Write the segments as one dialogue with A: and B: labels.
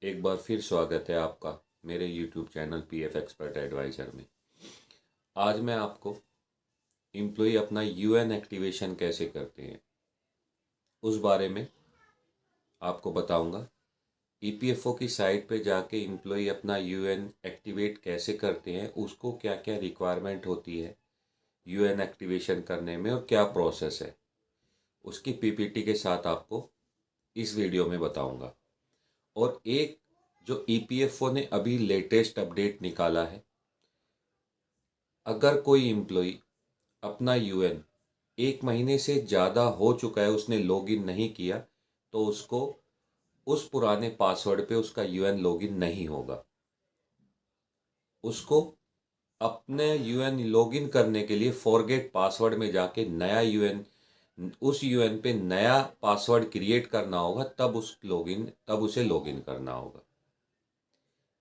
A: एक बार फिर स्वागत है आपका मेरे YouTube channel PF expert advisor में। आज मैं आपको एम्प्लॉय अपना यूएन एक्टिवेशन कैसे करते हैं उस बारे में आपको बताऊंगा। ईपीएफओ की साइट पे जाके एम्प्लॉय अपना यूएन एक्टिवेट कैसे करते हैं, उसको क्या क्या रिक्वायरमेंट होती है यूएन एक्टिवेशन करने में और क्या प्रोसेस है, उसकी पीपीटी के साथ आपको इस वीडियो में बताऊंगा। और एक जो ईपीएफओ ने अभी लेटेस्ट अपडेट निकाला है, अगर कोई एम्प्लॉय अपना यूएन 1 महीने से ज़्यादा हो चुका है, उसने लॉगिन नहीं किया, तो उसको उस पुराने पासवर्ड पे उसका यूएन लॉगिन नहीं होगा। उसको अपने यूएन लॉगिन करने के लिए फॉरगेट पासवर्ड में जाके नया यूएन, उस यूएन पे नया पासवर्ड क्रिएट करना होगा, तब उसे लॉगिन करना होगा।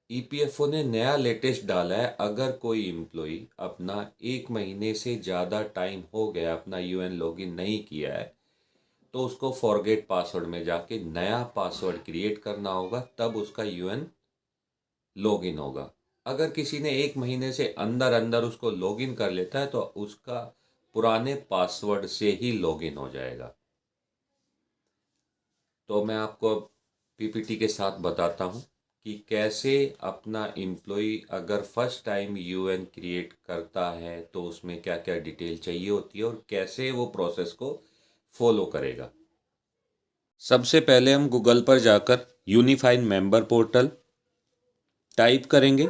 A: ईपीएफओ ने नया लेटेस्ट डाला है, अगर कोई एम्प्लॉय अपना 1 महीने से ज़्यादा टाइम हो गया अपना यूएन लॉगिन नहीं किया है, तो उसको फॉरगेट पासवर्ड में जाके नया पासवर्ड क्रिएट करना होगा, तब उसका यूएन लॉगिन होगा। अगर किसी ने 1 महीने से अंदर अंदर उसको लॉगिन कर लेता है, तो उसका पुराने पासवर्ड से ही लॉगिन हो जाएगा। तो मैं आपको पीपीटी के साथ बताता हूँ कि कैसे अपना एम्प्लॉय अगर फर्स्ट टाइम यूएन क्रिएट करता है तो उसमें क्या क्या डिटेल चाहिए होती है और कैसे वो प्रोसेस को फॉलो करेगा। सबसे पहले हम गूगल पर जाकर यूनिफाइड मेंबर पोर्टल टाइप करेंगे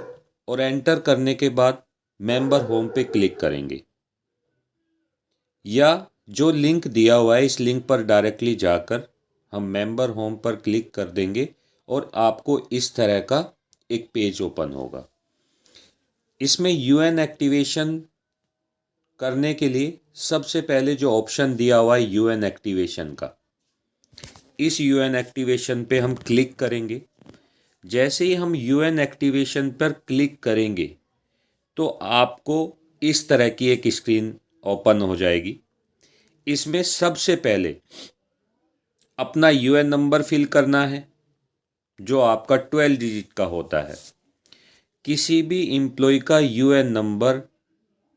A: और एंटर करने के बाद मेंबर होम पे क्लिक करेंगे, या जो लिंक दिया हुआ है इस लिंक पर डायरेक्टली जाकर हम मेंबर होम पर क्लिक कर देंगे और आपको इस तरह का एक पेज ओपन होगा। इसमें यूएन एक्टिवेशन करने के लिए सबसे पहले जो ऑप्शन दिया हुआ है यूएन एक्टिवेशन का, इस यूएन एक्टिवेशन पे हम क्लिक करेंगे। जैसे ही हम यूएन एक्टिवेशन पर क्लिक करेंगे तो आपको इस तरह की एक स्क्रीन ओपन हो जाएगी। इसमें सबसे पहले अपना यूएन नंबर फिल करना है, जो आपका 12 डिजिट का होता है। किसी भी एम्प्लॉय का यूएन नंबर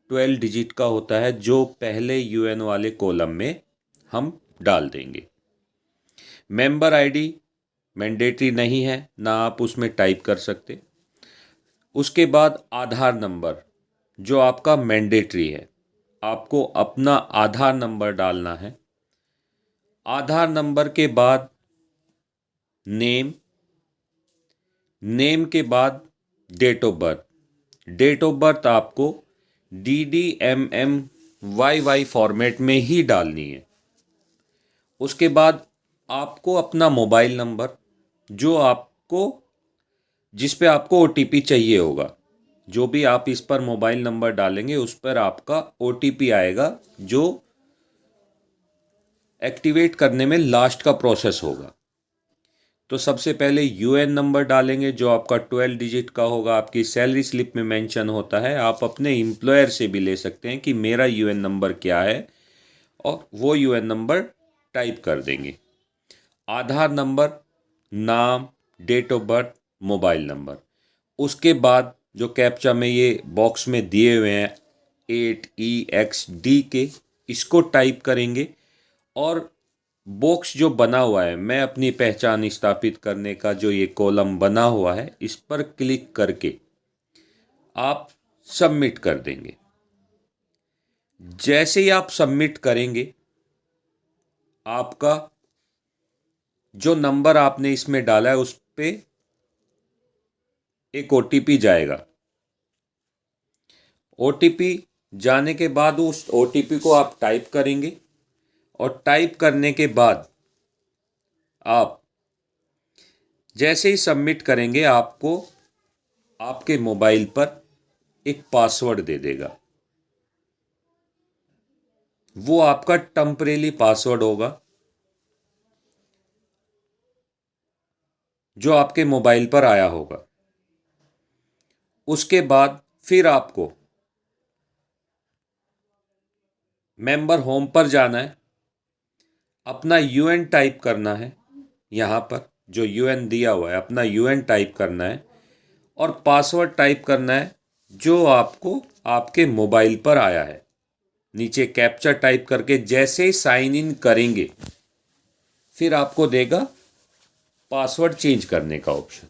A: 12 डिजिट का होता है, जो पहले यूएन वाले कॉलम में हम डाल देंगे। मेंबर आईडी मैंडेटरी नहीं है, ना आप उसमें टाइप कर सकते। उसके बाद आधार नंबर जो आपका मैंडेटरी है, आपको अपना आधार नंबर डालना है। आधार नंबर के बाद नेम, नेम के बाद date of birth. Date of birth आपको DDMMYY फॉर्मेट में ही डालनी है। उसके बाद आपको अपना मोबाइल नंबर, जो आपको जिस पे आपको ओटीपी चाहिए होगा, जो भी आप इस पर मोबाइल नंबर डालेंगे उस पर आपका ओटीपी आएगा, जो एक्टिवेट करने में लास्ट का प्रोसेस होगा। तो सबसे पहले यूएन नंबर डालेंगे, जो आपका 12 डिजिट का होगा, आपकी सैलरी स्लिप में मेंशन होता है। आप अपने एम्प्लॉयर से भी ले सकते हैं कि मेरा यूएन नंबर क्या है, और वो यूएन नंबर टाइप कर देंगे। आधार नंबर, नाम, date of birth, mobile number. उसके बाद जो कैप्चा में ये बॉक्स में दिए हुए हैं 8EXD, इसको टाइप करेंगे। और बॉक्स जो बना हुआ है, मैं अपनी पहचान स्थापित करने का जो ये कॉलम बना हुआ है, इस पर क्लिक करके आप सबमिट कर देंगे। जैसे ही आप सबमिट करेंगे, आपका जो नंबर आपने इसमें डाला है उस पे एक ओटीपी जाएगा। ओटीपी जाने के बाद उस ओटीपी को आप टाइप करेंगे, और टाइप करने के बाद आप जैसे ही सबमिट करेंगे, आपको आपके मोबाइल पर एक पासवर्ड दे देगा। वो आपका टेम्परेरी पासवर्ड होगा, जो आपके मोबाइल पर आया होगा। उसके बाद फिर आपको मेंबर होम पर जाना है, अपना यूएन टाइप करना है यहाँ पर, जो यूएन दिया हुआ है अपना यूएन टाइप करना है और पासवर्ड टाइप करना है जो आपको आपके मोबाइल पर आया है। नीचे कैप्चा टाइप करके जैसे ही साइन इन करेंगे फिर आपको देगा पासवर्ड चेंज करने का ऑप्शन।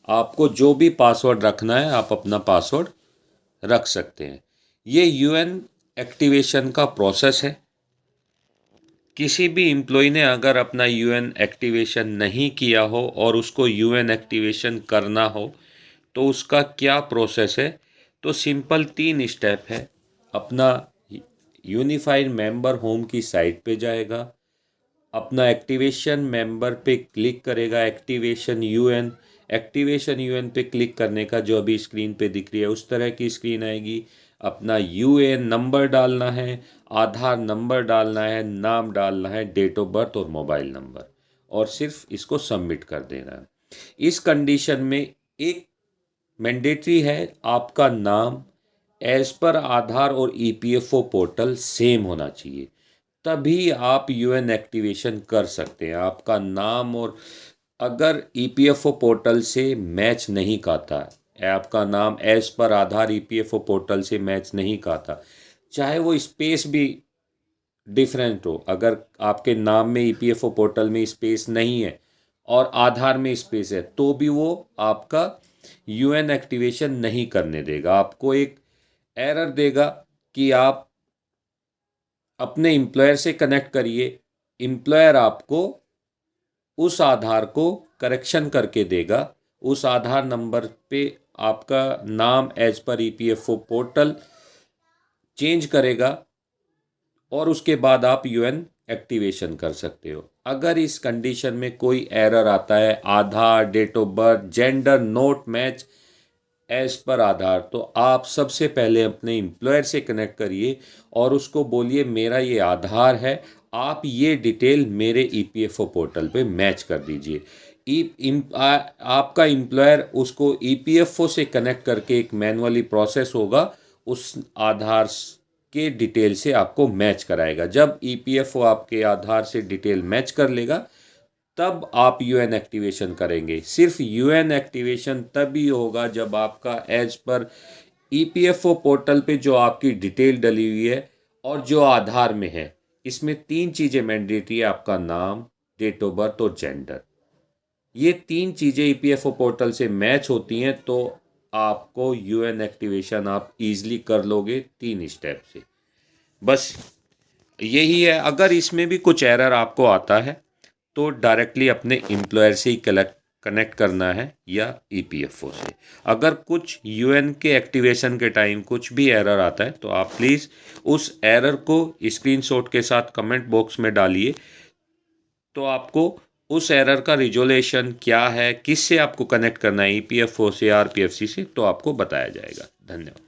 A: आपको जो भी पासवर्ड रखना है आप अपना पासवर्ड रख सकते हैं। ये यूएन एक्टिवेशन का प्रोसेस है। किसी भी एम्प्लॉय ने अगर अपना यूएन एक्टिवेशन नहीं किया हो और उसको यूएन एक्टिवेशन करना हो तो उसका क्या प्रोसेस है। तो सिंपल 3 स्टेप है। अपना यूनिफाइड मेंबर होम की साइट पे जाएगा, अपना एक्टिवेशन मेंबर पे क्लिक करेगा, एक्टिवेशन यूएन पे क्लिक करने का जो अभी स्क्रीन पे दिख रही है उस तरह की स्क्रीन आएगी। अपना यूएन नंबर डालना है, आधार नंबर डालना है, नाम डालना है, डेट ऑफ बर्थ और मोबाइल नंबर, और सिर्फ इसको सबमिट कर देना है। इस कंडीशन में एक मैंडेटरी है, आपका नाम एज पर आधार और ईपीएफओ पोर्टल सेम होना चाहिए, तभी आप यूएन एक्टिवेशन कर सकते हैं। आपका नाम और अगर ईपीएफओ पोर्टल से मैच नहीं खाता है, आपका नाम एज पर आधार ईपीएफओ पोर्टल से मैच नहीं खाता, चाहे वो स्पेस भी डिफरेंट हो, अगर आपके नाम में ईपीएफओ पोर्टल में स्पेस नहीं है और आधार में स्पेस है तो भी वो आपका यूएन एक्टिवेशन नहीं करने देगा। आपको एक एरर देगा कि आप अपने एम्प्लॉयर से कनेक्ट करिए, एम्प्लॉयर आपको उस आधार को करेक्शन करके देगा, उस आधार नंबर पे आपका नाम as per EPFO portal change करेगा और उसके बाद आप यूएन एक्टिवेशन कर सकते हो। अगर इस कंडीशन में कोई एरर आता है, Aadhaar, date of birth, gender not match as per Aadhaar, तो आप सबसे पहले अपने एम्प्लॉयर से कनेक्ट करिए और उसको बोलिए मेरा ये आधार है, आप ये डिटेल मेरे ईपीएफओ पोर्टल पे मैच कर दीजिए। आपका एम्प्लॉयर उसको ईपीएफओ से कनेक्ट करके एक मैनुअली प्रोसेस होगा, उस आधार के डिटेल से आपको मैच कराएगा। जब ईपीएफओ आपके आधार से डिटेल मैच कर लेगा तब आप यूएन एक्टिवेशन करेंगे। सिर्फ यूएन एक्टिवेशन तभी होगा जब आपका एज पर ईपीएफओ पोर्टल पे जो आपकी डिटेल डली हुई है और जो आधार में है, इसमें 3 चीज़ें मैंडेटरी है, आपका नाम, डेट ऑफ बर्थ और जेंडर। ये 3 चीज़ें ईपीएफओ पोर्टल से मैच होती हैं तो आपको यूएन एक्टिवेशन आप इजीली कर लोगे 3 स्टेप से। बस यही है। अगर इसमें भी कुछ एरर आपको आता है तो डायरेक्टली अपने एम्प्लॉयर से ही कनेक्ट करना है या ईपीएफओ से। अगर कुछ यूएन के एक्टिवेशन के टाइम कुछ भी एरर आता है तो आप प्लीज़ उस एरर को स्क्रीनशॉट के साथ कमेंट बॉक्स में डालिए, तो आपको उस एरर का रिजोल्यूशन क्या है, किससे आपको कनेक्ट करना है, ईपीएफओ से, आरपीएफसी से, तो आपको बताया जाएगा। धन्यवाद।